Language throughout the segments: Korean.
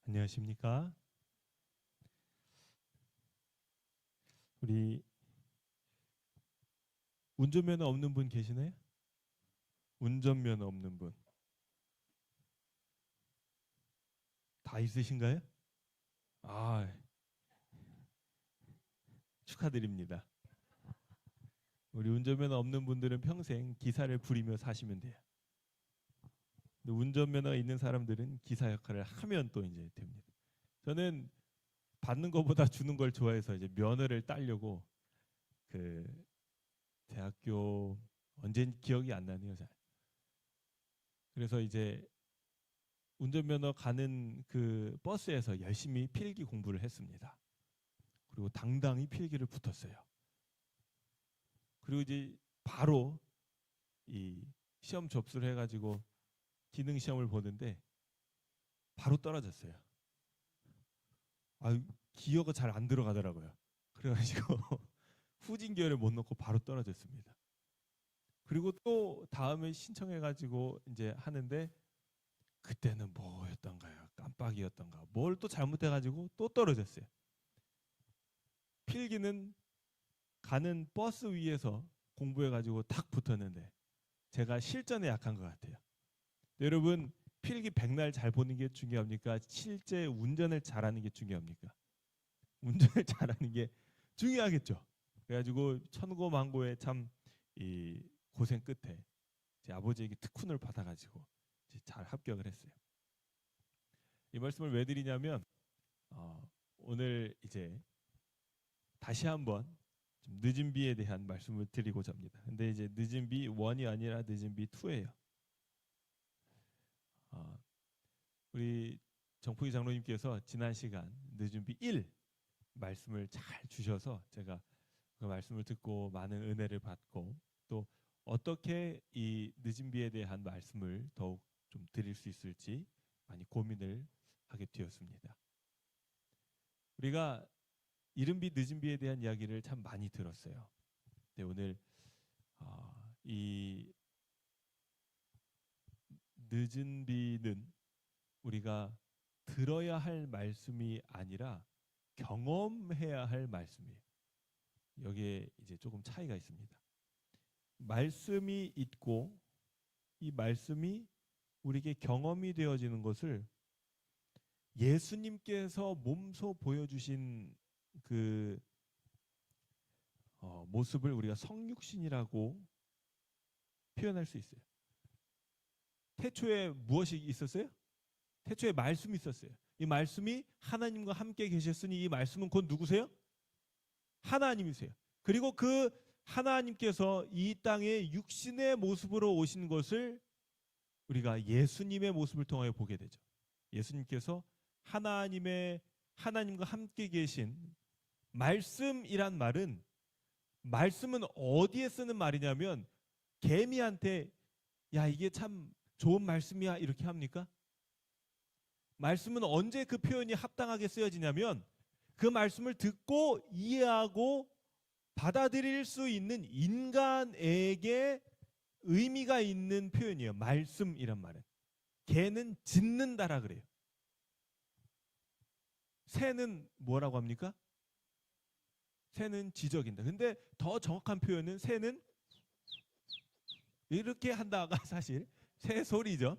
안녕하십니까? 우리 운전면허 없는 분 계시나요? 운전면허 없는 분 다 있으신가요? 아, 축하드립니다. 우리 운전면허 없는 분들은 평생 기사를 부리며 사시면 돼요. 근데 운전면허 있는 사람들은 기사 역할을 하면 또 이제 됩니다. 저는 받는 것보다 주는 걸 좋아해서 이제 면허를 따려고 그 대학교 언제인지 기억이 안 나네요, 잘. 그래서 이제 운전면허 가는 그 버스에서 열심히 필기 공부를 했습니다. 그리고 당당히 필기를 붙었어요. 그리고 이제 바로 이 시험 접수를 해가지고 기능 시험을 보는데 바로 떨어졌어요. 아, 기어가 잘 안 들어가더라고요. 그래가지고 후진 기어를 못 넣고 바로 떨어졌습니다. 그리고 또 다음에 신청해가지고 이제 하는데 그때는 뭐였던가요? 깜빡이었던가? 뭘 또 잘못해가지고 또 떨어졌어요. 필기는 가는 버스 위에서 공부해가지고 탁 붙었는데 제가 실전에 약한 것 같아요. 여러분 필기 백날 잘 보는 게 중요합니까? 실제 운전을 잘하는 게 중요합니까? 운전을 잘하는 게 중요하겠죠. 그래가지고 천고만고에 참 이 고생 끝에 제 아버지에게 특훈을 받아가지고 잘 합격을 했어요. 이 말씀을 왜 드리냐면 오늘 이제 다시 한번 좀 늦은 비에 대한 말씀을 드리고자 합니다. 근데 이제 늦은 비 1이 아니라 늦은 비 2예요. 어, 우리 정풍희 장로님께서 지난 시간 늦은 비 1 말씀을 잘 주셔서 제가 그 말씀을 듣고 많은 은혜를 받고 또 어떻게 이 늦은 비에 대한 말씀을 더욱 좀 드릴 수 있을지 많이 고민을 하게 되었습니다. 우리가 이른 비 늦은 비에 대한 이야기를 참 많이 들었어요. 근데 오늘 이 늦은 비는 우리가 들어야 할 말씀이 아니라 경험해야 할 말씀이에요. 여기에 이제 조금 차이가 있습니다. 말씀이 있고 이 말씀이 우리에게 경험이 되어지는 것을 예수님께서 몸소 보여주신 그 모습을 우리가 성육신이라고 표현할 수 있어요. 태초에 무엇이 있었어요? 태초에 말씀이 있었어요. 이 말씀이 하나님과 함께 계셨으니 이 말씀은 곧 누구세요? 하나님이세요. 그리고 그 하나님께서 이 땅에 육신의 모습으로 오신 것을 우리가 예수님의 모습을 통하여 보게 되죠. 예수님께서 하나님과 함께 계신 말씀이란 말씀은 어디에 쓰는 말이냐면 개미한테 야 이게 참 좋은 말씀이야 이렇게 합니까? 말씀은 언제 그 표현이 합당하게 쓰여지냐면 그 말씀을 듣고 이해하고 받아들일 수 있는 인간에게 의미가 있는 표현이에요. 말씀이란 말은. 개는 짖는다라 그래요. 새는 뭐라고 합니까? 새는 지적인다. 근데 더 정확한 표현은 새는 이렇게 한다가 사실 새 소리죠.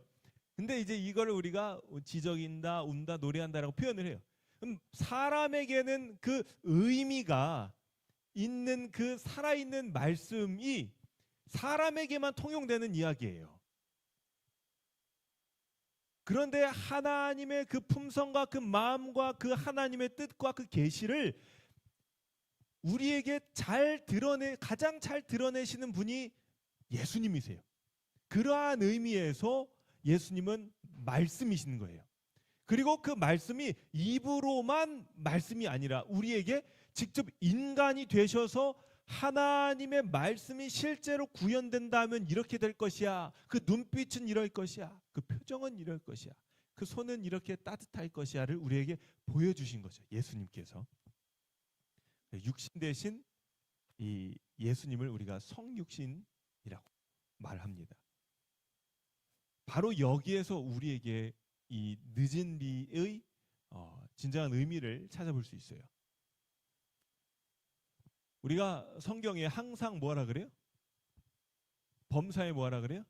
근데 이제 이걸 우리가 지적인다, 운다, 노래한다라고 표현을 해요. 그럼 사람에게는 그 의미가 있는 그 살아있는 말씀이 사람에게만 통용되는 이야기예요. 그런데 하나님의 그 품성과 그 마음과 그 하나님의 뜻과 그 계시를 우리에게 가장 잘 드러내시는 분이 예수님이세요. 그러한 의미에서 예수님은 말씀이신 거예요. 그리고 그 말씀이 입으로만 말씀이 아니라 우리에게 직접 인간이 되셔서 하나님의 말씀이 실제로 구현된다면 이렇게 될 것이야. 그 눈빛은 이럴 것이야. 그 표정은 이럴 것이야. 그 손은 이렇게 따뜻할 것이야를 우리에게 보여주신 거죠. 예수님께서. 육신 대신 이 예수님을 우리가 성육신이라고 말합니다. 바로 여기에서 우리에게 이 늦은 비의 진정한 의미를 찾아볼 수 있어요. 우리가 성경에 항상 뭐하라 그래요? 범사에 뭐하라 그래요?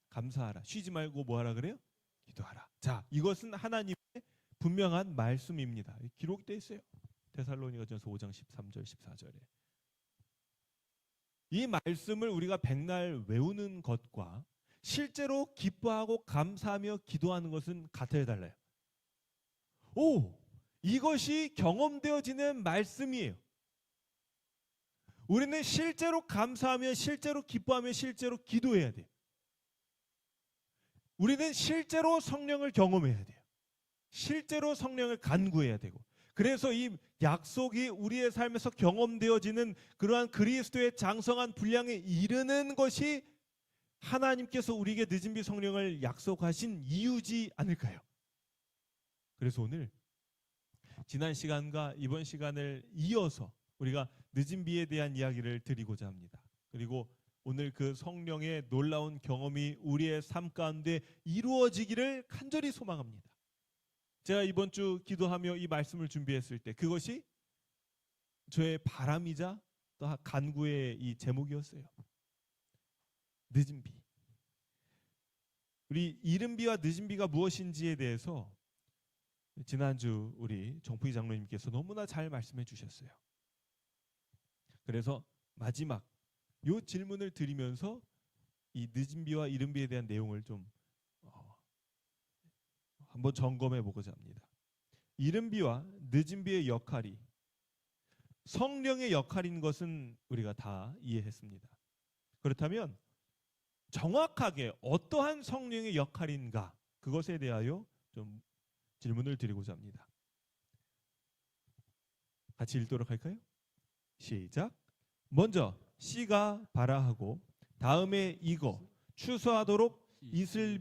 감사하라. 쉬지 말고 뭐하라 그래요? 기도하라. 자, 이것은 하나님의 분명한 말씀입니다. 기록되어 있어요. 데살로니가전서 5장 13절 14절에. 이 말씀을 우리가 백날 외우는 것과 실제로 기뻐하고 감사하며 기도하는 것은 같아야 달라요. 이것이 경험되어지는 말씀이에요. 우리는 실제로 감사하며 실제로 기뻐하며 실제로 기도해야 돼요. 우리는 실제로 성령을 경험해야 돼요. 실제로 성령을 간구해야 되고, 그래서 이 약속이 우리의 삶에서 경험되어지는 그러한 그리스도의 장성한 분량에 이르는 것이 하나님께서 우리에게 늦은 비 성령을 약속하신 이유지 않을까요? 그래서 오늘 지난 시간과 이번 시간을 이어서 우리가 늦은 비에 대한 이야기를 드리고자 합니다. 그리고 오늘 그 성령의 놀라운 경험이 우리의 삶 가운데 이루어지기를 간절히 소망합니다. 제가 이번 주 기도하며 이 말씀을 준비했을 때 그것이 저의 바람이자 또 간구의 이 제목이었어요. 늦은 비. 우리 이른 비와 늦은 비가 무엇인지에 대해서 지난주 우리 정풍희 장로님께서 너무나 잘 말씀해 주셨어요. 그래서 마지막 요 질문을 드리면서 이 늦은 비와 이른 비에 대한 내용을 좀 한번 점검해 보고자 합니다. 이른 비와 늦은 비의 역할이 성령의 역할인 것은 우리가 다 이해했습니다. 그렇다면 정확하게 어떠한 성령의 역할인가, 그것에 대하여 좀 질문을 드리고자 합니다. 같이 읽도록 할까요? 시작. 먼저 씨가 발아하고 다음에 익어 추수하도록 이슬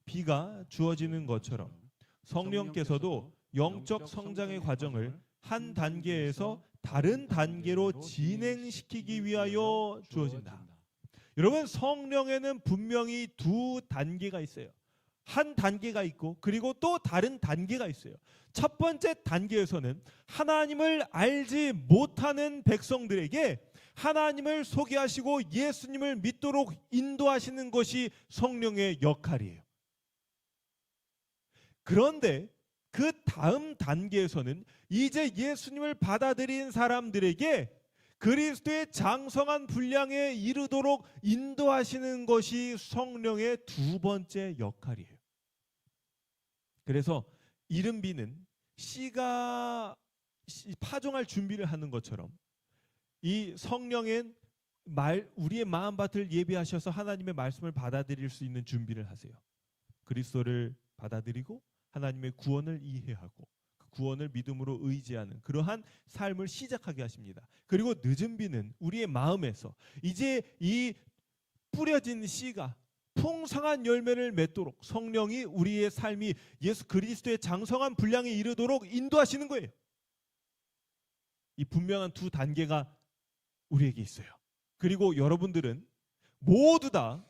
비가 주어지는 것처럼 성령께서도 영적 성장의 과정을 한 단계에서 다른 단계로 진행시키기 위하여 주어진다. 여러분, 성령에는 분명히 두 단계가 있어요. 한 단계가 있고 그리고 또 다른 단계가 있어요. 첫 번째 단계에서는 하나님을 알지 못하는 백성들에게 하나님을 소개하시고 예수님을 믿도록 인도하시는 것이 성령의 역할이에요. 그런데 그 다음 단계에서는 이제 예수님을 받아들인 사람들에게 그리스도의 장성한 분량에 이르도록 인도하시는 것이 성령의 두 번째 역할이에요. 그래서 이른 비는 씨가 파종할 준비를 하는 것처럼 이 성령은 우리의 마음밭을 예비하셔서 하나님의 말씀을 받아들일 수 있는 준비를 하세요. 그리스도를 받아들이고 하나님의 구원을 이해하고 그 구원을 믿음으로 의지하는 그러한 삶을 시작하게 하십니다. 그리고 늦은 비는 우리의 마음에서 이제 이 뿌려진 씨가 풍성한 열매를 맺도록 성령이 우리의 삶이 예수 그리스도의 장성한 분량에 이르도록 인도하시는 거예요. 이 분명한 두 단계가 우리에게 있어요. 그리고 여러분들은 모두 다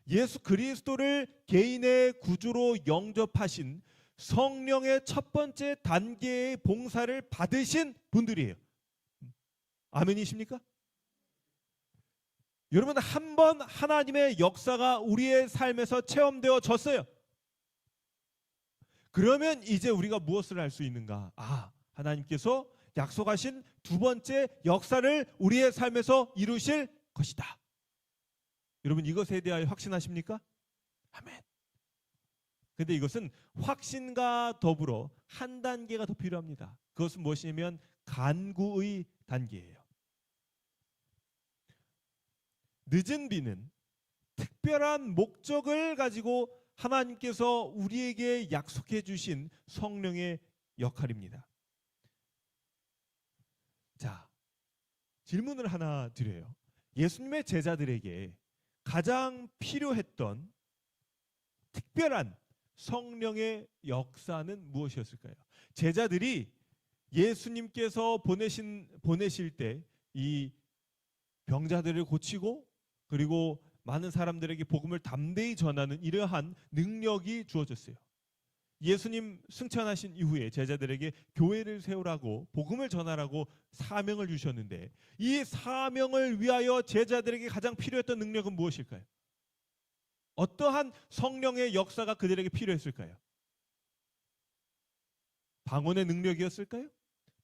예수 그리스도를 개인의 구주로 영접하신 성령의 첫 번째 단계의 봉사를 받으신 분들이에요. 아멘이십니까? 여러분, 한 번 하나님의 역사가 우리의 삶에서 체험되어졌어요. 그러면 이제 우리가 무엇을 할 수 있는가? 하나님께서 약속하신 두 번째 역사를 우리의 삶에서 이루실 것이다. 여러분, 이것에 대하여 확신하십니까? 아멘. 근데 이것은 확신과 더불어 한 단계가 더 필요합니다. 그것은 무엇이냐면 간구의 단계예요. 늦은 비는 특별한 목적을 가지고 하나님께서 우리에게 약속해 주신 성령의 역할입니다. 자, 질문을 하나 드려요. 예수님의 제자들에게 가장 필요했던 특별한 성령의 역사는 무엇이었을까요? 제자들이 예수님께서 보내실 때 이 병자들을 고치고 그리고 많은 사람들에게 복음을 담대히 전하는 이러한 능력이 주어졌어요. 예수님 승천하신 이후에 제자들에게 교회를 세우라고 복음을 전하라고 사명을 주셨는데 이 사명을 위하여 제자들에게 가장 필요했던 능력은 무엇일까요? 어떠한 성령의 역사가 그들에게 필요했을까요? 방언의 능력이었을까요?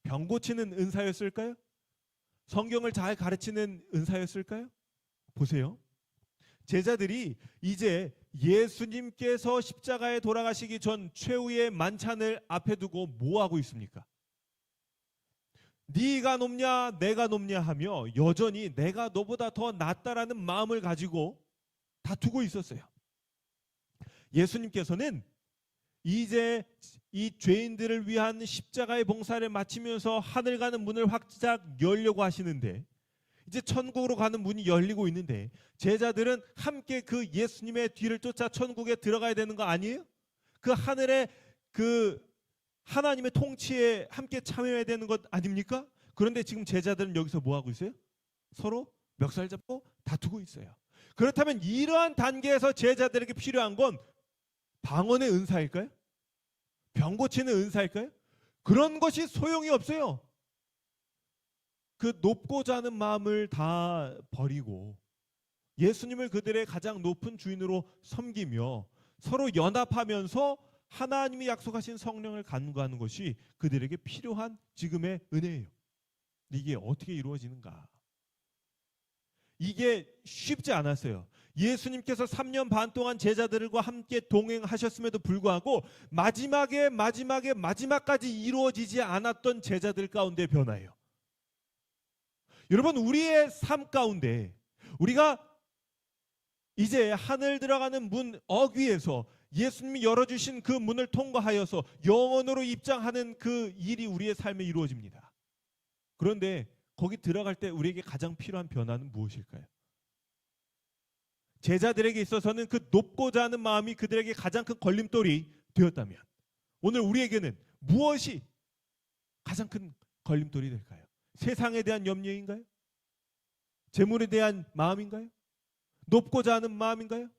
병 고치는 은사였을까요? 성경을 잘 가르치는 은사였을까요? 보세요. 제자들이 이제 예수님께서 십자가에 돌아가시기 전 최후의 만찬을 앞에 두고 뭐 하고 있습니까? 네가 높냐 내가 높냐 하며 여전히 내가 너보다 더 낫다라는 마음을 가지고 다투고 있었어요. 예수님께서는 이제 이 죄인들을 위한 십자가의 봉사를 마치면서 하늘 가는 문을 확짝 열려고 하시는데 이제 천국으로 가는 문이 열리고 있는데 제자들은 함께 그 예수님의 뒤를 쫓아 천국에 들어가야 되는 거 아니에요? 그 하늘의 그 하나님의 통치에 함께 참여해야 되는 것 아닙니까? 그런데 지금 제자들은 여기서 뭐 하고 있어요? 서로 멱살 잡고 다투고 있어요. 그렇다면 이러한 단계에서 제자들에게 필요한 건 방언의 은사일까요? 병 고치는 은사일까요? 그런 것이 소용이 없어요. 그 높고자 하는 마음을 다 버리고 예수님을 그들의 가장 높은 주인으로 섬기며 서로 연합하면서 하나님이 약속하신 성령을 간구하는 것이 그들에게 필요한 지금의 은혜예요. 이게 어떻게 이루어지는가? 이게 쉽지 않았어요. 예수님께서 3년 반 동안 제자들과 함께 동행하셨음에도 불구하고 마지막까지 이루어지지 않았던 제자들 가운데 변화예요. 여러분, 우리의 삶 가운데 우리가 이제 하늘 들어가는 문 어귀에서 예수님이 열어주신 그 문을 통과하여서 영원으로 입장하는 그 일이 우리의 삶에 이루어집니다. 그런데 거기 들어갈 때 우리에게 가장 필요한 변화는 무엇일까요? 제자들에게 있어서는 그 높고자 하는 마음이 그들에게 가장 큰 걸림돌이 되었다면 오늘 우리에게는 무엇이 가장 큰 걸림돌이 될까요? 세상에 대한 염려인가요? 재물에 대한 마음인가요? 높고자 하는 마음인가요?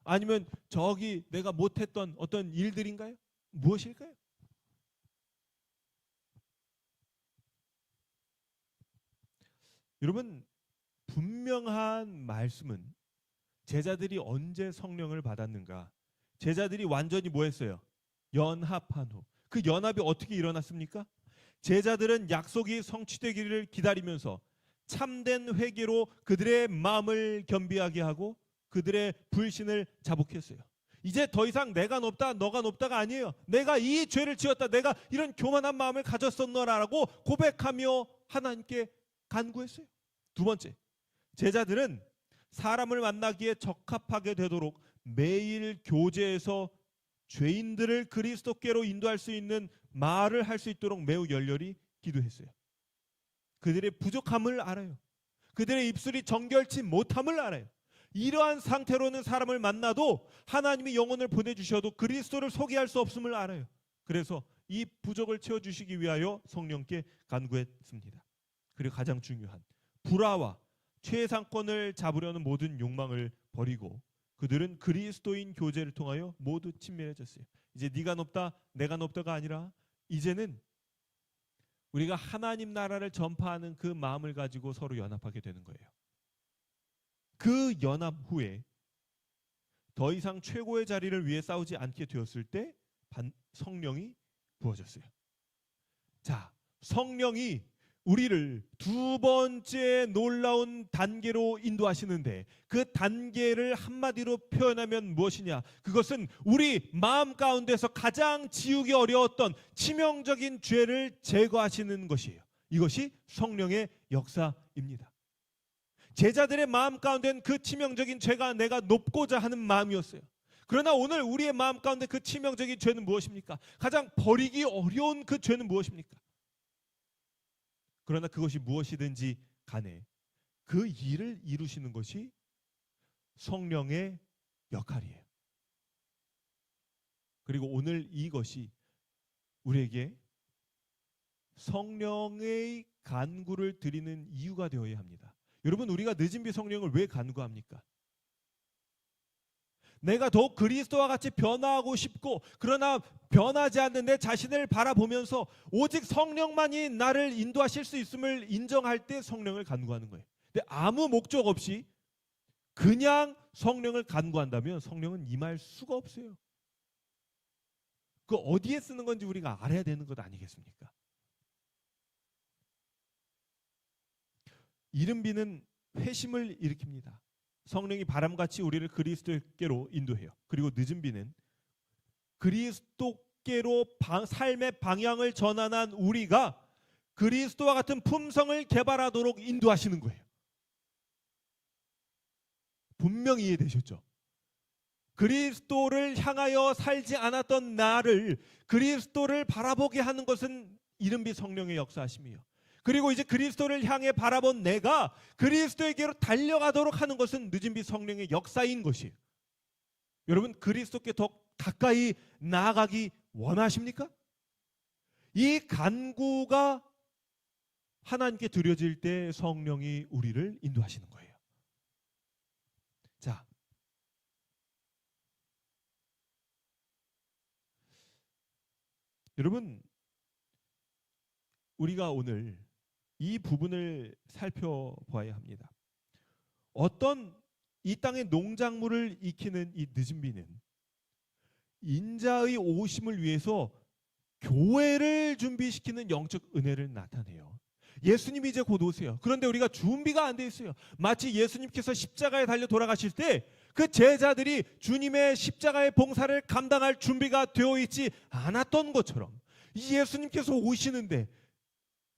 아니면 저기 내가 못했던 어떤 일들인가요? 무엇일까요? 여러분, 분명한 말씀은 제자들이 언제 성령을 받았는가? 제자들이 완전히 뭐 했어요? 연합한 후. 그 연합이 어떻게 일어났습니까? 제자들은 약속이 성취되기를 기다리면서 참된 회개로 그들의 마음을 겸비하게 하고 그들의 불신을 자복했어요. 이제 더 이상 내가 높다 너가 높다가 아니에요. 내가 이 죄를 지었다, 내가 이런 교만한 마음을 가졌었노라라고 고백하며 하나님께 간구했어요. 두 번째, 제자들은 사람을 만나기에 적합하게 되도록 매일 교제에서 죄인들을 그리스도께로 인도할 수 있는 말을 할 수 있도록 매우 열렬히 기도했어요. 그들의 부족함을 알아요. 그들의 입술이 정결치 못함을 알아요. 이러한 상태로는 사람을 만나도 하나님이 영혼을 보내주셔도 그리스도를 소개할 수 없음을 알아요. 그래서 이 부족을 채워주시기 위하여 성령께 간구했습니다. 그리고 가장 중요한 불화와 최상권을 잡으려는 모든 욕망을 버리고 그들은 그리스도인 교제를 통하여 모두 친밀해졌어요. 이제 네가 높다 내가 높다가 아니라 이제는 우리가 하나님 나라를 전파하는 그 마음을 가지고 서로 연합하게 되는 거예요. 그 연합 후에 더 이상 최고의 자리를 위해 싸우지 않게 되었을 때 성령이 부어졌어요. 자, 성령이 우리를 두 번째 놀라운 단계로 인도하시는데 그 단계를 한마디로 표현하면 무엇이냐? 그것은 우리 마음 가운데서 가장 지우기 어려웠던 치명적인 죄를 제거하시는 것이에요. 이것이 성령의 역사입니다. 제자들의 마음 가운데는 그 치명적인 죄가 내가 높고자 하는 마음이었어요. 그러나 오늘 우리의 마음 가운데 그 치명적인 죄는 무엇입니까? 가장 버리기 어려운 그 죄는 무엇입니까? 그러나 그것이 무엇이든지 간에 그 일을 이루시는 것이 성령의 역할이에요. 그리고 오늘 이것이 우리에게 성령의 간구를 드리는 이유가 되어야 합니다. 여러분, 우리가 늦은 비 성령을 왜 간구합니까? 내가 더욱 그리스도와 같이 변화하고 싶고, 그러나 변하지 않는 내 자신을 바라보면서 오직 성령만이 나를 인도하실 수 있음을 인정할 때 성령을 간구하는 거예요. 근데 아무 목적 없이 그냥 성령을 간구한다면 성령은 임할 수가 없어요. 그 어디에 쓰는 건지 우리가 알아야 되는 것 아니겠습니까? 이른 비는 회심을 일으킵니다. 성령이 바람같이 우리를 그리스도께로 인도해요. 그리고 늦은 비는 그리스도께로 삶의 방향을 전환한 우리가 그리스도와 같은 품성을 개발하도록 인도하시는 거예요. 분명히 이해되셨죠? 그리스도를 향하여 살지 않았던 나를 그리스도를 바라보게 하는 것은 이른비 성령의 역사하심이에요. 그리고 이제 그리스도를 향해 바라본 내가 그리스도에게로 달려가도록 하는 것은 늦은비 성령의 역사인 것이에요. 여러분, 그리스도께 더 가까이 나아가기 원하십니까? 이 간구가 하나님께 드려질 때 성령이 우리를 인도하시는 거예요. 자, 여러분, 우리가 오늘 이 부분을 살펴봐야 합니다. 어떤 이 땅의 농작물을 익히는 이 늦은 비는 인자의 오심을 위해서 교회를 준비시키는 영적 은혜를 나타내요. 예수님이 이제 곧 오세요. 그런데 우리가 준비가 안 돼 있어요. 마치 예수님께서 십자가에 달려 돌아가실 때 그 제자들이 주님의 십자가의 봉사를 감당할 준비가 되어 있지 않았던 것처럼 이 예수님께서 오시는데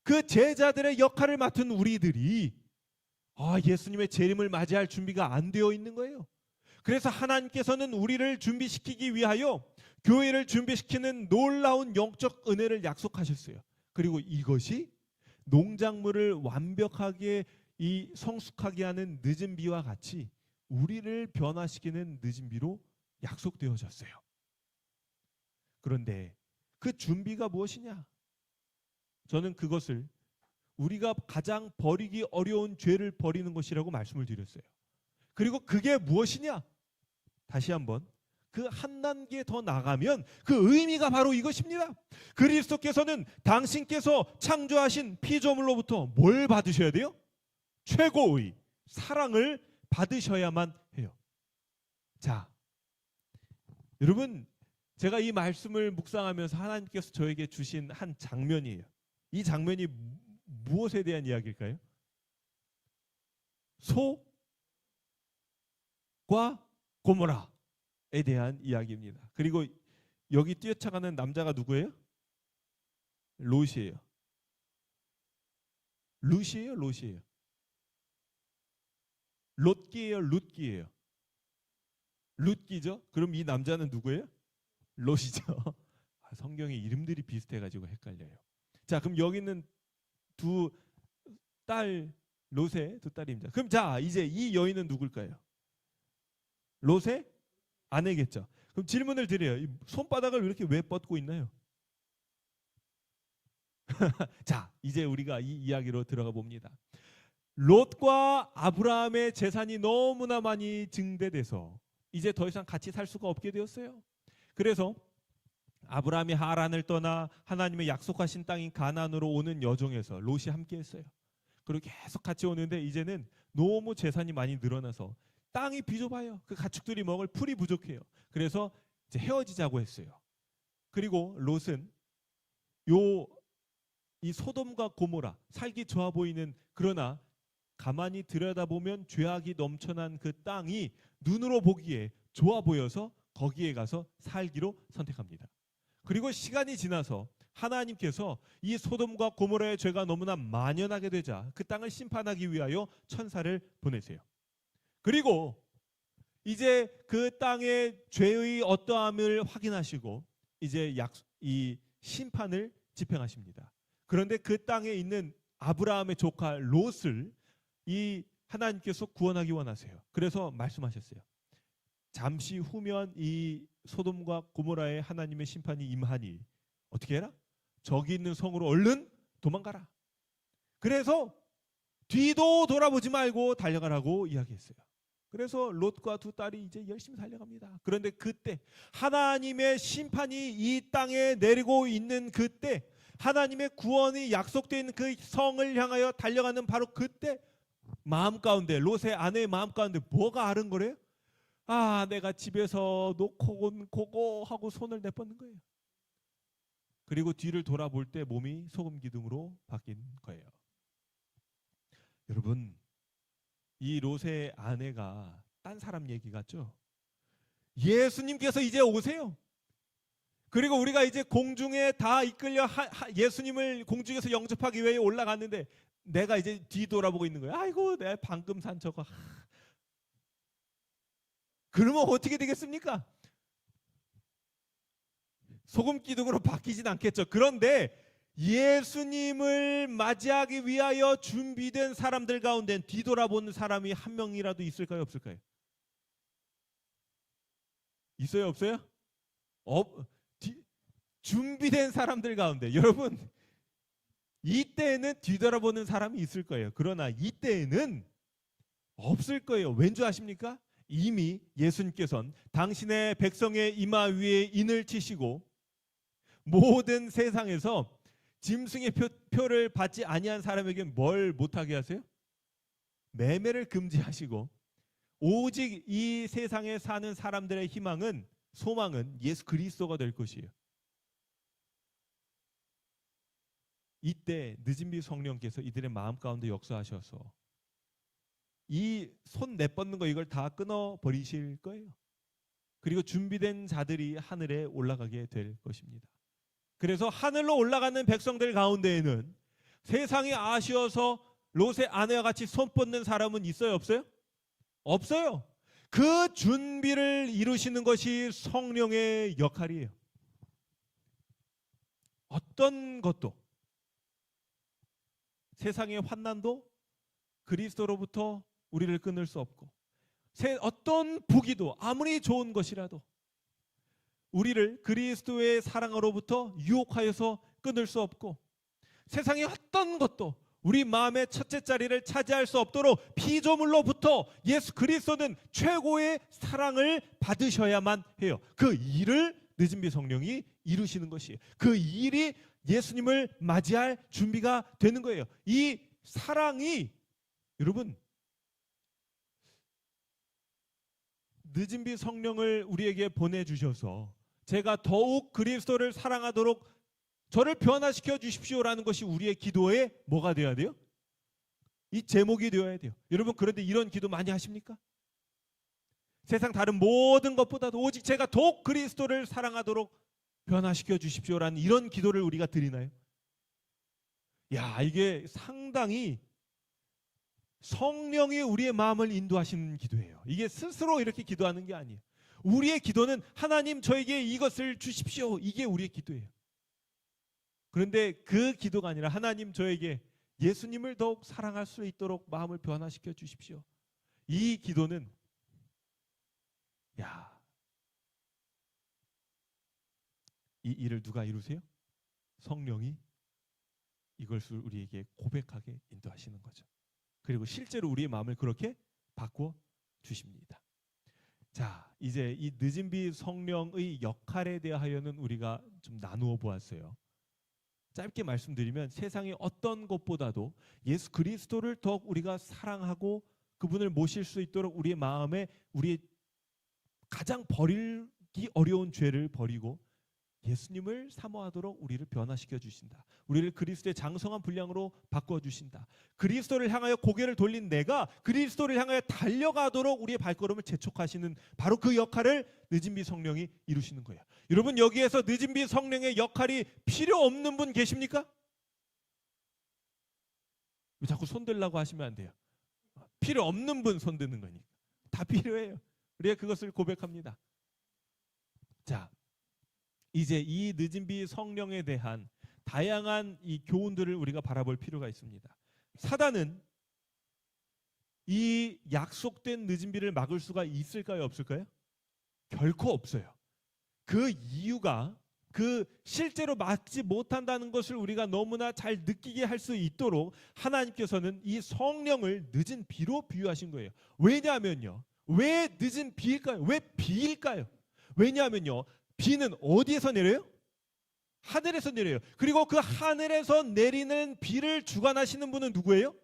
그 제자들의 역할을 맡은 우리들이 예수님의 재림을 맞이할 준비가 안 되어 있는 거예요. 그래서 하나님께서는 우리를 준비시키기 위하여 교회를 준비시키는 놀라운 영적 은혜를 약속하셨어요. 그리고 이것이 농작물을 완벽하게 성숙하게 하는 늦은 비와 같이 우리를 변화시키는 늦은 비로 약속되어졌어요. 그런데 그 준비가 무엇이냐? 저는 그것을 우리가 가장 버리기 어려운 죄를 버리는 것이라고 말씀을 드렸어요. 그리고 그게 무엇이냐? 다시 한번 그 한 단계 더 나가면 그 의미가 바로 이것입니다. 그리스도께서는 당신께서 창조하신 피조물로부터 뭘 받으셔야 돼요? 최고의 사랑을 받으셔야만 해요. 자, 여러분, 제가 이 말씀을 묵상하면서 하나님께서 저에게 주신 한 장면이에요. 이 장면이 무엇에 대한 이야기일까요? 소과 고모라에 대한 이야기입니다. 그리고 여기 뛰어차가는 남자가 누구예요? 롯이에요. 룻이에요? 롯이에요? 롯기예요? 룻기예요? 룻기죠? 그럼 이 남자는 누구예요? 롯이죠. 성경의 이름들이 비슷해가지고 헷갈려요. 자, 그럼 여기 있는 두 딸, 롯의 두 딸입니다. 그럼 자, 이제 이 여인은 누굴까요? 롯의 아내겠죠. 그럼 질문을 드려요. 이 손바닥을 이렇게 왜 뻗고 있나요? 자, 이제 우리가 이 이야기로 들어가 봅니다. 롯과 아브라함의 재산이 너무나 많이 증대돼서 이제 더 이상 같이 살 수가 없게 되었어요. 그래서 아브라함이 하란을 떠나 하나님의 약속하신 땅인 가나안으로 오는 여정에서 롯이 함께했어요. 그리고 계속 같이 오는데 이제는 너무 재산이 많이 늘어나서 땅이 비좁아요. 그 가축들이 먹을 풀이 부족해요. 그래서 이제 헤어지자고 했어요. 그리고 롯은 이 소돔과 고모라, 살기 좋아 보이는, 그러나 가만히 들여다보면 죄악이 넘쳐난 그 땅이 눈으로 보기에 좋아 보여서 거기에 가서 살기로 선택합니다. 그리고 시간이 지나서 하나님께서 이 소돔과 고모라의 죄가 너무나 만연하게 되자 그 땅을 심판하기 위하여 천사를 보내세요. 그리고 이제 그 땅의 죄의 어떠함을 확인하시고 이제 이 심판을 집행하십니다. 그런데 그 땅에 있는 아브라함의 조카 롯을 이 하나님께서 구원하기 원하세요. 그래서 말씀하셨어요. 잠시 후면 이 소돔과 고모라의 하나님의 심판이 임하니 어떻게 해라? 저기 있는 성으로 얼른 도망가라. 그래서 뒤도 돌아보지 말고 달려가라고 이야기했어요. 그래서 롯과 두 딸이 이제 열심히 달려갑니다. 그런데 그때 하나님의 심판이 이 땅에 내리고 있는 그때, 하나님의 구원이 약속되어 있는 그 성을 향하여 달려가는 바로 그때, 마음 가운데, 롯의 아내의 마음 가운데 뭐가 아른거려요? 아, 내가 집에서 놓고 온 고거 하고 손을 내뻗는 거예요. 그리고 뒤를 돌아볼 때 몸이 소금 기둥으로 바뀐 거예요. 여러분, 이 롯의 아내가 딴 사람 얘기 같죠? 예수님께서 이제 오세요. 그리고 우리가 이제 공중에 다 이끌려 예수님을 공중에서 영접하기 위해 올라갔는데 내가 이제 뒤돌아보고 있는 거예요. 아이고, 내가 방금 산 저거. 그러면 어떻게 되겠습니까? 소금 기둥으로 바뀌진 않겠죠. 그런데 예수님을 맞이하기 위하여 준비된 사람들 가운데 뒤돌아보는 사람이 한 명이라도 있을까요, 없을까요? 있어요, 없어요? 준비된 사람들 가운데, 여러분, 이때에는 뒤돌아보는 사람이 있을 거예요. 그러나 이때에는 없을 거예요. 왠 줄 아십니까? 이미 예수님께서는 당신의 백성의 이마 위에 인을 치시고 모든 세상에서 짐승의 표를 받지 아니한 사람에게 뭘 못하게 하세요? 매매를 금지하시고 오직 이 세상에 사는 사람들의 희망은, 소망은 예수 그리스도가 될 것이에요. 이때 늦은비 성령께서 이들의 마음 가운데 역사하셔서 이 손 내뻗는 거 이걸 다 끊어 버리실 거예요. 그리고 준비된 자들이 하늘에 올라가게 될 것입니다. 그래서 하늘로 올라가는 백성들 가운데에는 세상이 아쉬워서 롯의 아내와 같이 손 뻗는 사람은 있어요, 없어요? 없어요. 그 준비를 이루시는 것이 성령의 역할이에요. 어떤 것도, 세상의 환난도 그리스도로부터 우리를 끊을 수 없고, 어떤 부귀도 아무리 좋은 것이라도 우리를 그리스도의 사랑으로부터 유혹하여서 끊을 수 없고, 세상의 어떤 것도 우리 마음의 첫째 자리를 차지할 수 없도록 피조물로부터 예수 그리스도는 최고의 사랑을 받으셔야만 해요. 그 일을 늦은비 성령이 이루시는 것이에요. 그 일이 예수님을 맞이할 준비가 되는 거예요. 이 사랑이, 여러분, 늦은비 성령을 우리에게 보내주셔서 제가 더욱 그리스도를 사랑하도록 저를 변화시켜 주십시오라는 것이 우리의 기도에 뭐가 되어야 돼요? 이 제목이 되어야 돼요. 여러분, 그런데 이런 기도 많이 하십니까? 세상 다른 모든 것보다도 오직 제가 더욱 그리스도를 사랑하도록 변화시켜 주십시오라는 이런 기도를 우리가 드리나요? 야, 이게 상당히 성령이 우리의 마음을 인도하시는 기도예요. 이게 스스로 이렇게 기도하는 게 아니에요. 우리의 기도는 하나님 저에게 이것을 주십시오, 이게 우리의 기도예요. 그런데 그 기도가 아니라 하나님 저에게 예수님을 더욱 사랑할 수 있도록 마음을 변화시켜 주십시오, 이 기도는, 야, 이 일을 누가 이루세요? 성령이 이것을 우리에게 고백하게 인도하시는 거죠. 그리고 실제로 우리의 마음을 그렇게 바꿔 주십니다. 자, 이제 이 늦은비 성령의 역할에 대하여는 우리가 좀 나누어 보았어요. 짧게 말씀드리면 세상의 어떤 것보다도 예수 그리스도를 더욱 우리가 사랑하고 그분을 모실 수 있도록 우리의 마음에 우리의 가장 버리기 어려운 죄를 버리고 예수님을 사모하도록 우리를 변화시켜 주신다. 우리를 그리스도의 장성한 분량으로 바꿔 주신다. 그리스도를 향하여 고개를 돌린 내가 그리스도를 향하여 달려가도록 우리의 발걸음을 재촉하시는 바로 그 역할을 늦은비 성령이 이루시는 거예요. 여러분, 여기에서 늦은비 성령의 역할이 필요 없는 분 계십니까? 왜 자꾸 손들라고 하시면 안 돼요. 필요 없는 분 손드는 거니까. 다 필요해요. 우리가 그것을 고백합니다. 자, 이제 이 늦은비 성령에 대한 다양한 이 교훈들을 우리가 바라볼 필요가 있습니다. 사단은 이 약속된 늦은비를 막을 수가 있을까요, 없을까요? 결코 없어요. 그 이유가 그 실제로 막지 못한다는 것을 우리가 너무나 잘 느끼게 할 수 있도록 하나님께서는 이 성령을 늦은 비로 비유하신 거예요. 왜냐하면요, 왜 늦은 비일까요? 왜 비일까요? 왜냐하면요, 비는 어디에서 내려요? 하늘에서 내려요. 그리고 그 하늘에서 내리는 비를 주관하시는 분은 누구예요?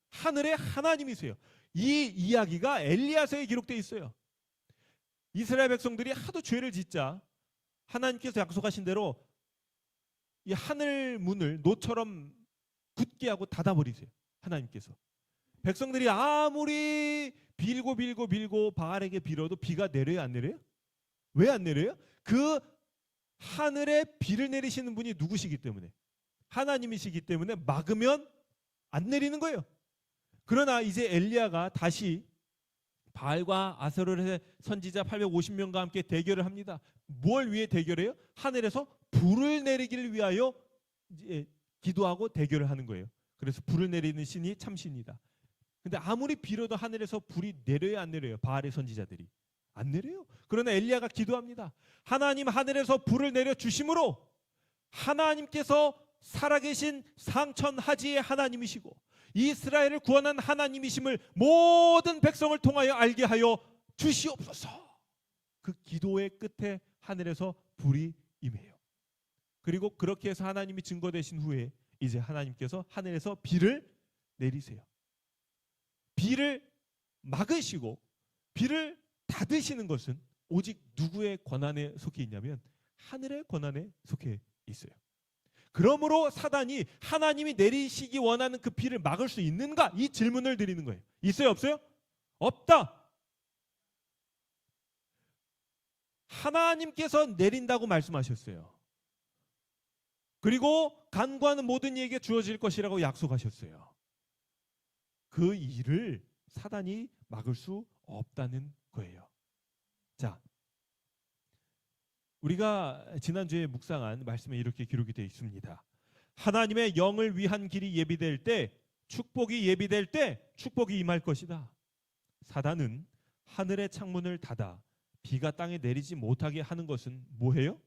하늘의 하나님이세요. 이 이야기가 엘리야서에 기록되어 있어요. 이스라엘 백성들이 하도 죄를 짓자 하나님께서 약속하신 대로 이 하늘 문을 노처럼 굳게 하고 닫아버리세요. 하나님께서. 백성들이 아무리 빌고 바알에게 빌어도 비가 내려요, 안 내려요? 왜 안 내려요? 그 하늘에 비를 내리시는 분이 누구시기 때문에, 하나님이시기 때문에 막으면 안 내리는 거예요. 그러나 이제 엘리야가 다시 바알과 아세롤의 선지자 850명과 함께 대결을 합니다. 뭘 위해 대결해요? 하늘에서 불을 내리기를 위하여 기도하고 대결을 하는 거예요. 그래서 불을 내리는 신이 참신이다. 근데 아무리 빌어도 하늘에서 불이 내려요, 안 내려요? 바알의 선지자들이 안 내려요. 그러나 엘리야가 기도합니다. 하나님, 하늘에서 불을 내려 주심으로 하나님께서 살아계신 상천하지의 하나님이시고 이스라엘을 구원한 하나님이심을 모든 백성을 통하여 알게 하여 주시옵소서. 그 기도의 끝에 하늘에서 불이 임해요. 그리고 그렇게 해서 하나님이 증거되신 후에 이제 하나님께서 하늘에서 비를 내리세요. 비를 막으시고 비를 닫으시는 것은 오직 누구의 권한에 속해 있냐면 하늘의 권한에 속해 있어요. 그러므로 사단이 하나님이 내리시기 원하는 그 비를 막을 수 있는가? 이 질문을 드리는 거예요. 있어요, 없어요? 없다. 하나님께서 내린다고 말씀하셨어요. 그리고 간구하는 모든 이에게 주어질 것이라고 약속하셨어요. 그 일을 사단이 막을 수 없다는 거예요. 자, 우리가 지난주에 묵상한 말씀에 이렇게 기록이 되어 있습니다. 하나님의 영을 위한 길이 예비될 때, 축복이 예비될 때 축복이 임할 것이다. 사단은 하늘의 창문을 닫아 비가 땅에 내리지 못하게 하는 것은 뭐예요?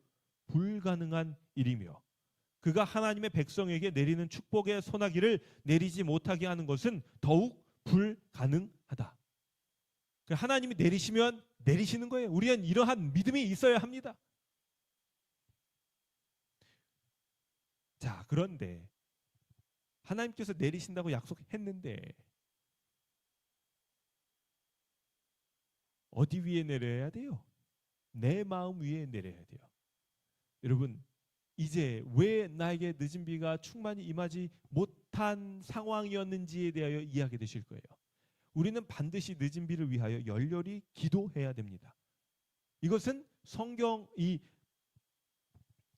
불가능한 일이며, 그가 하나님의 백성에게 내리는 축복의 소나기를 내리지 못하게 하는 것은 더욱 불가능하다. 하나님이 내리시면 내리시는 거예요. 우리는 이러한 믿음이 있어야 합니다. 자, 그런데 하나님께서 내리신다고 약속했는데 어디 위에 내려야 돼요? 내 마음 위에 내려야 돼요. 여러분, 이제 왜 나에게 늦은 비가 충만히 임하지 못한 상황이었는지에 대하여 이해하게 되실 거예요. 우리는 반드시 늦은 비를 위하여 열렬히 기도해야 됩니다. 이것은 성경 이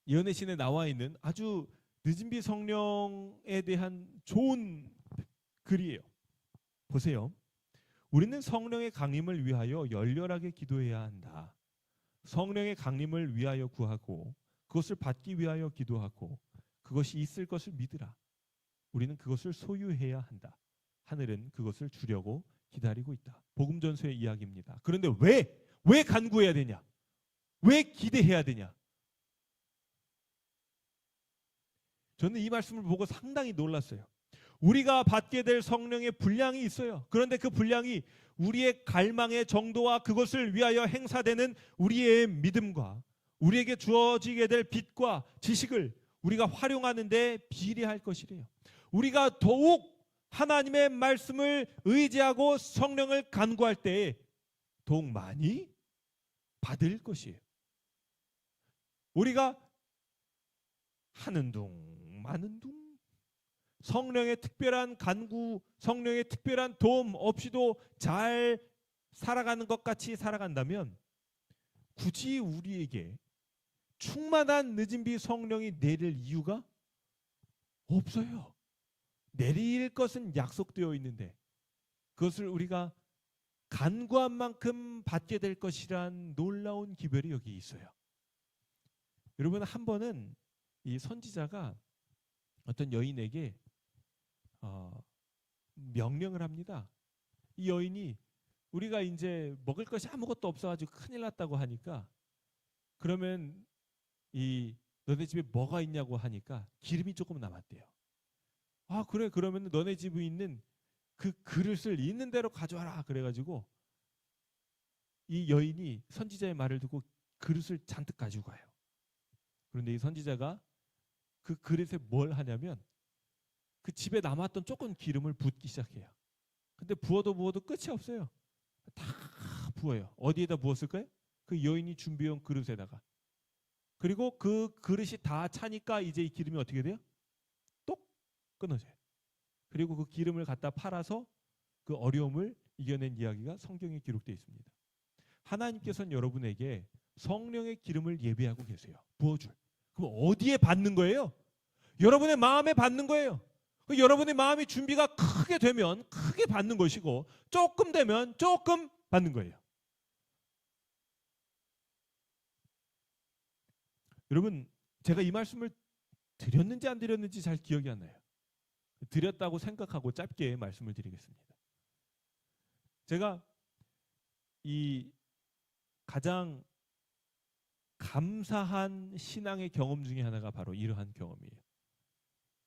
예언의 신에 나와 있는 아주 늦은 비 성령에 대한 좋은 글이에요. 보세요. 우리는 성령의 강림을 위하여 열렬하게 기도해야 한다. 성령의 강림을 위하여 구하고 그것을 받기 위하여 기도하고 그것이 있을 것을 믿으라. 우리는 그것을 소유해야 한다. 하늘은 그것을 주려고 기다리고 있다. 복음전서의 이야기입니다. 그런데 왜 간구해야 되냐? 왜 기대해야 되냐? 저는 이 말씀을 보고 상당히 놀랐어요. 우리가 받게 될 성령의 분량이 있어요. 그런데 그 분량이 우리의 갈망의 정도와 그것을 위하여 행사되는 우리의 믿음과 우리에게 주어지게 될 빛과 지식을 우리가 활용하는 데 비례할 것이래요. 우리가 더욱 하나님의 말씀을 의지하고 성령을 간구할 때에 더욱 많이 받을 것이에요. 우리가 하는 둥 마는 둥 성령의 특별한 간구, 성령의 특별한 도움 없이도 잘 살아가는 것 같이 살아간다면 굳이 우리에게 충만한 늦은 비 성령이 내릴 이유가 없어요. 내릴 것은 약속되어 있는데 그것을 우리가 간구한 만큼 받게 될 것이란 놀라운 기별이 여기 있어요. 여러분, 한 번은 이 선지자가 어떤 여인에게 명령을 합니다. 이 여인이 우리가 이제 먹을 것이 아무것도 없어가지고 큰일 났다고 하니까 그러면 너네 집에 뭐가 있냐고 하니까 기름이 조금 남았대요. 아, 그래, 그러면 너네 집에 있는 그 그릇을 있는 대로 가져와라. 그래가지고 이 여인이 선지자의 말을 듣고 그릇을 잔뜩 가지고 가요. 그런데 이 선지자가 그 그릇에 뭘 하냐면 그 집에 남았던 조금 기름을 붓기 시작해요. 근데 부어도 끝이 없어요. 다 부어요. 어디에다 부었을까요? 그 여인이 준비해온 그릇에다가. 그리고 그 그릇이 다 차니까 이제 이 기름이 어떻게 돼요? 똑 끊어져요. 그리고 그 기름을 갖다 팔아서 그 어려움을 이겨낸 이야기가 성경에 기록되어 있습니다. 하나님께서는 여러분에게 성령의 기름을 예비하고 계세요. 부어줄. 그럼 어디에 받는 거예요? 여러분의 마음에 받는 거예요. 여러분의 마음이 준비가 크게 되면 크게 받는 것이고 조금 되면 조금 받는 거예요. 여러분, 제가 이 말씀을 드렸는지 안 드렸는지 잘 기억이 안 나요. 드렸다고 생각하고 짧게 말씀을 드리겠습니다. 제가 이 가장 감사한 신앙의 경험 중에 하나가 바로 이러한 경험이에요.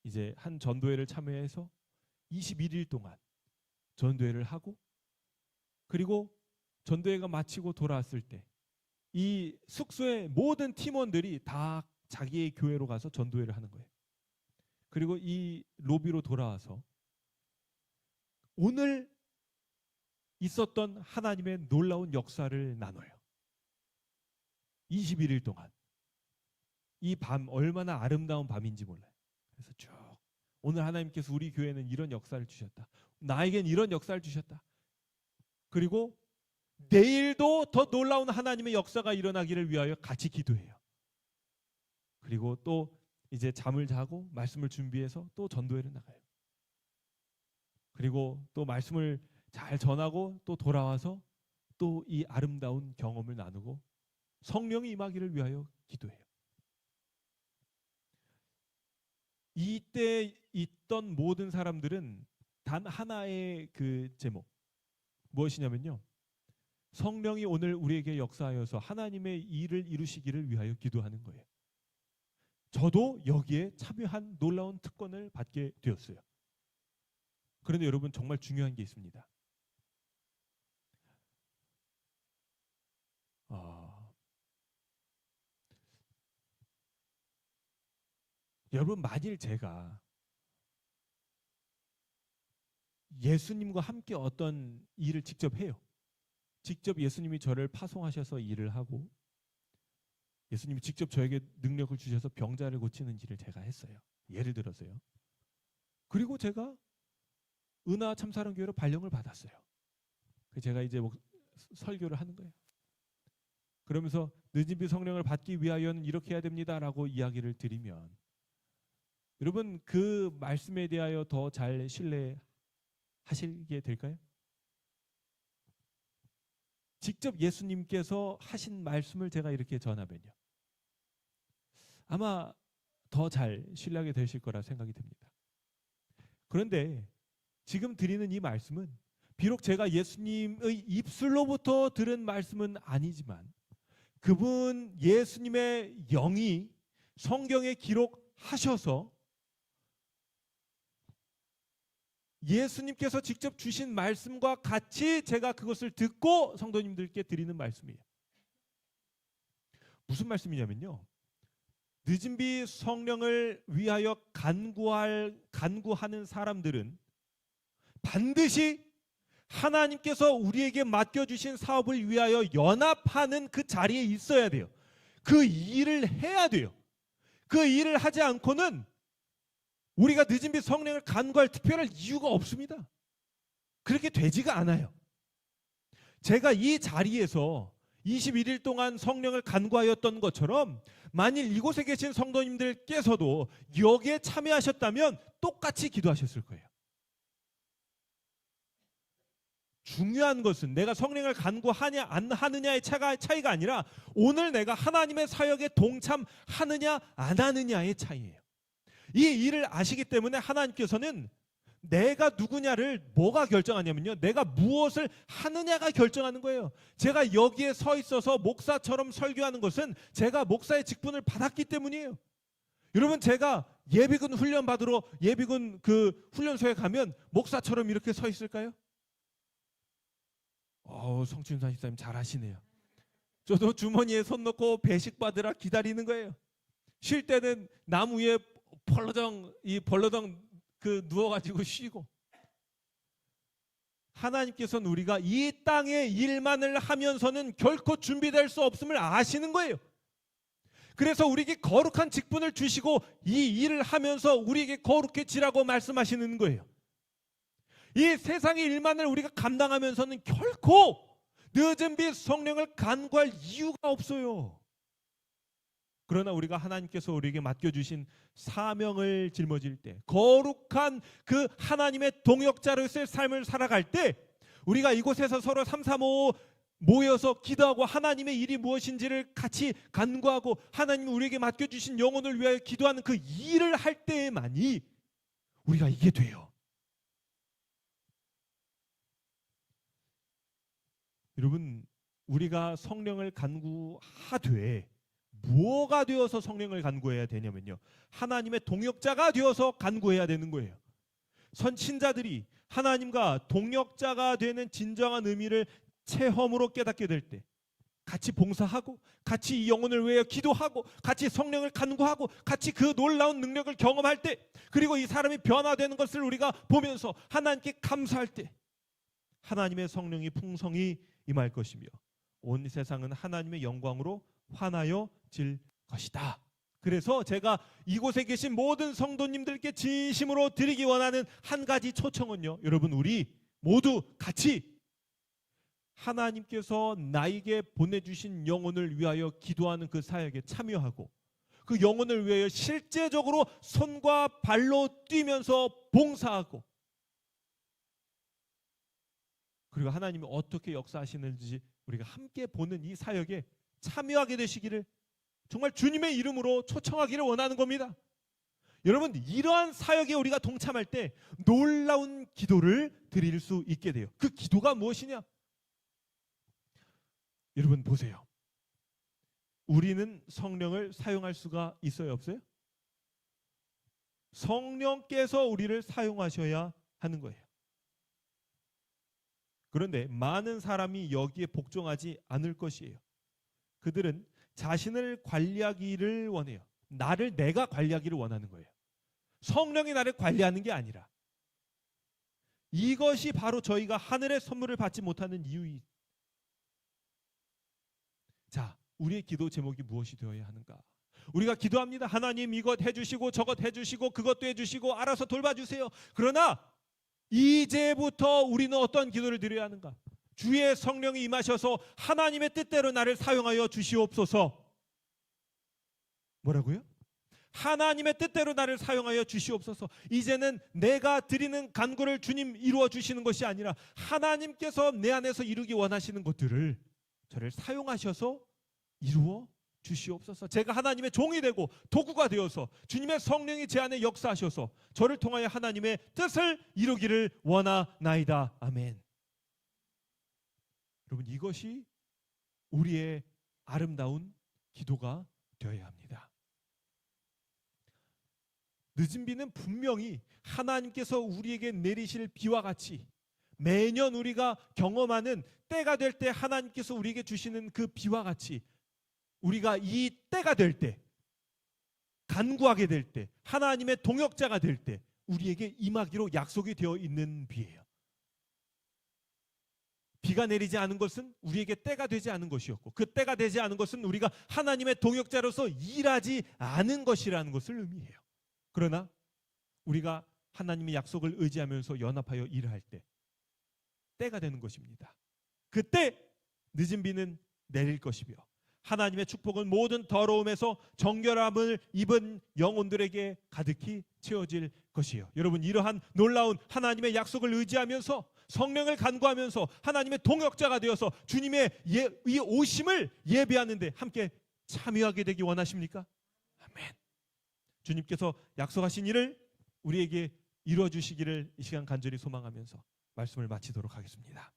이제 한 전도회를 참여해서 21일 동안 전도회를 하고, 그리고 전도회가 마치고 돌아왔을 때 이 숙소의 모든 팀원들이 다 자기의 교회로 가서 전도회를 하는 거예요. 그리고 이 로비로 돌아와서 오늘 있었던 하나님의 놀라운 역사를 나눠요. 21일 동안. 이 밤 얼마나 아름다운 밤인지 몰라요. 그래서 쭉 오늘 하나님께서 우리 교회는 이런 역사를 주셨다. 나에겐 이런 역사를 주셨다. 그리고 내일도 더 놀라운 하나님의 역사가 일어나기를 위하여 같이 기도해요. 그리고 또 이제 잠을 자고 말씀을 준비해서 또 전도회를 나가요. 그리고 또 말씀을 잘 전하고 또 돌아와서 또 이 아름다운 경험을 나누고 성령이 임하기를 위하여 기도해요. 이때 있던 모든 사람들은 단 하나의 그 제목, 무엇이냐면요, 성령이 오늘 우리에게 역사하여서 하나님의 일을 이루시기를 위하여 기도하는 거예요. 저도 여기에 참여한 놀라운 특권을 받게 되었어요. 그런데 여러분, 정말 중요한 게 있습니다. 여러분, 만일 제가 예수님과 함께 어떤 일을 직접 해요. 직접 예수님이 저를 파송하셔서 일을 하고 예수님이 직접 저에게 능력을 주셔서 병자를 고치는 일을 제가 했어요. 예를 들어서요. 그리고 제가 은하 참사랑교회로 발령을 받았어요. 제가 이제 설교를 하는 거예요. 그러면서 늦은 비 성령을 받기 위하여는 이렇게 해야 됩니다라고 이야기를 드리면 여러분, 그 말씀에 대하여 더 잘 신뢰하시게 될까요? 직접 예수님께서 하신 말씀을 제가 이렇게 전하면요, 아마 더 잘 신뢰하게 되실 거라 생각이 듭니다. 그런데 지금 드리는 이 말씀은 비록 제가 예수님의 입술로부터 들은 말씀은 아니지만 그분 예수님의 영이 성경에 기록하셔서 예수님께서 직접 주신 말씀과 같이 제가 그것을 듣고 성도님들께 드리는 말씀이에요. 무슨 말씀이냐면요, 늦은 비 성령을 위하여 간구하는 사람들은 반드시 하나님께서 우리에게 맡겨주신 사업을 위하여 연합하는 그 자리에 있어야 돼요. 그 일을 해야 돼요. 그 일을 하지 않고는 우리가 늦은 비 성령을 간구할 특별한 이유가 없습니다. 그렇게 되지가 않아요. 제가 이 자리에서 21일 동안 성령을 간구하였던 것처럼 만일 이곳에 계신 성도님들께서도 여기에 참여하셨다면 똑같이 기도하셨을 거예요. 중요한 것은 내가 성령을 간구하냐 안 하느냐의 차이가 아니라 오늘 내가 하나님의 사역에 동참하느냐 안 하느냐의 차이예요. 이 일을 아시기 때문에 하나님께서는 내가 누구냐를 뭐가 결정하냐면요, 내가 무엇을 하느냐가 결정하는 거예요. 제가 여기에 서 있어서 목사처럼 설교하는 것은 제가 목사의 직분을 받았기 때문이에요. 여러분, 제가 예비군 훈련 받으러 예비군 그 훈련소에 가면 목사처럼 이렇게 서 있을까요? 성춘사 집사님 잘하시네요. 저도 주머니에 손 넣고 배식 받으라 기다리는 거예요. 쉴 때는 나무 위에 벌러덩 누워가지고 쉬고. 하나님께서는 우리가 이 땅의 일만을 하면서는 결코 준비될 수 없음을 아시는 거예요. 그래서 우리에게 거룩한 직분을 주시고 이 일을 하면서 우리에게 거룩해지라고 말씀하시는 거예요. 이 세상의 일만을 우리가 감당하면서는 결코 늦은 빛 성령을 간구할 이유가 없어요. 그러나 우리가 하나님께서 우리에게 맡겨주신 사명을 짊어질 때, 거룩한 그 하나님의 동역자로서의 삶을 살아갈 때, 우리가 이곳에서 서로 335 모여서 기도하고 하나님의 일이 무엇인지를 같이 간구하고 하나님이 우리에게 맡겨주신 영혼을 위하여 기도하는 그 일을 할 때에만이 우리가 이게 돼요. 여러분, 우리가 성령을 간구하되 뭐가 되어서 성령을 간구해야 되냐면요, 하나님의 동역자가 되어서 간구해야 되는 거예요. 선신자들이 하나님과 동역자가 되는 진정한 의미를 체험으로 깨닫게 될 때, 같이 봉사하고 같이 이 영혼을 위하여 기도하고 같이 성령을 간구하고 같이 그 놀라운 능력을 경험할 때, 그리고 이 사람이 변화되는 것을 우리가 보면서 하나님께 감사할 때 하나님의 성령이 풍성히 임할 것이며 온 세상은 하나님의 영광으로 환하여질 것이다. 그래서 제가 이곳에 계신 모든 성도님들께 진심으로 드리기 원하는 한 가지 초청은요, 여러분, 우리 모두 같이 하나님께서 나에게 보내주신 영혼을 위하여 기도하는 그 사역에 참여하고 그 영혼을 위하여 실제적으로 손과 발로 뛰면서 봉사하고, 그리고 하나님이 어떻게 역사하시는지 우리가 함께 보는 이 사역에 참여하게 되시기를 정말 주님의 이름으로 초청하기를 원하는 겁니다. 여러분, 이러한 사역에 우리가 동참할 때 놀라운 기도를 드릴 수 있게 돼요. 그 기도가 무엇이냐? 여러분 보세요. 우리는 성령을 사용할 수가 있어요, 없어요? 성령께서 우리를 사용하셔야 하는 거예요. 그런데 많은 사람이 여기에 복종하지 않을 것이에요. 그들은 자신을 관리하기를 원해요. 내가 관리하기를 원하는 거예요. 성령이 나를 관리하는 게 아니라. 이것이 바로 저희가 하늘의 선물을 받지 못하는 이유이. 자, 우리의 기도 제목이 무엇이 되어야 하는가? 우리가 기도합니다. 하나님 이것 해주시고 저것 해주시고 그것도 해주시고 알아서 돌봐주세요. 그러나 이제부터 우리는 어떤 기도를 드려야 하는가? 주의 성령이 임하셔서 하나님의 뜻대로 나를 사용하여 주시옵소서. 뭐라고요? 하나님의 뜻대로 나를 사용하여 주시옵소서. 이제는 내가 드리는 간구를 주님 이루어 주시는 것이 아니라 하나님께서 내 안에서 이루기 원하시는 것들을 저를 사용하셔서 이루어 주시옵소서. 제가 하나님의 종이 되고 도구가 되어서 주님의 성령이 제 안에 역사하셔서 저를 통하여 하나님의 뜻을 이루기를 원하나이다. 아멘. 여러분, 이것이 우리의 아름다운 기도가 되어야 합니다. 늦은 비는 분명히 하나님께서 우리에게 내리실 비와 같이 매년 우리가 경험하는 때가 될 때 하나님께서 우리에게 주시는 그 비와 같이 우리가 이 때가 될 때, 간구하게 될 때, 하나님의 동역자가 될 때 우리에게 임하기로 약속이 되어 있는 비예요. 비가 내리지 않은 것은 우리에게 때가 되지 않은 것이었고, 그 때가 되지 않은 것은 우리가 하나님의 동역자로서 일하지 않은 것이라는 것을 의미해요. 그러나 우리가 하나님의 약속을 의지하면서 연합하여 일할 때 때가 되는 것입니다. 그때 늦은 비는 내릴 것이며 하나님의 축복은 모든 더러움에서 정결함을 입은 영혼들에게 가득히 채워질 것이에요. 여러분, 이러한 놀라운 하나님의 약속을 의지하면서 성령을 간구하면서 하나님의 동역자가 되어서 주님의 이 오심을 예배하는데 함께 참여하게 되기 원하십니까? 아멘. 주님께서 약속하신 일을 우리에게 이루어 주시기를 이 시간 간절히 소망하면서 말씀을 마치도록 하겠습니다.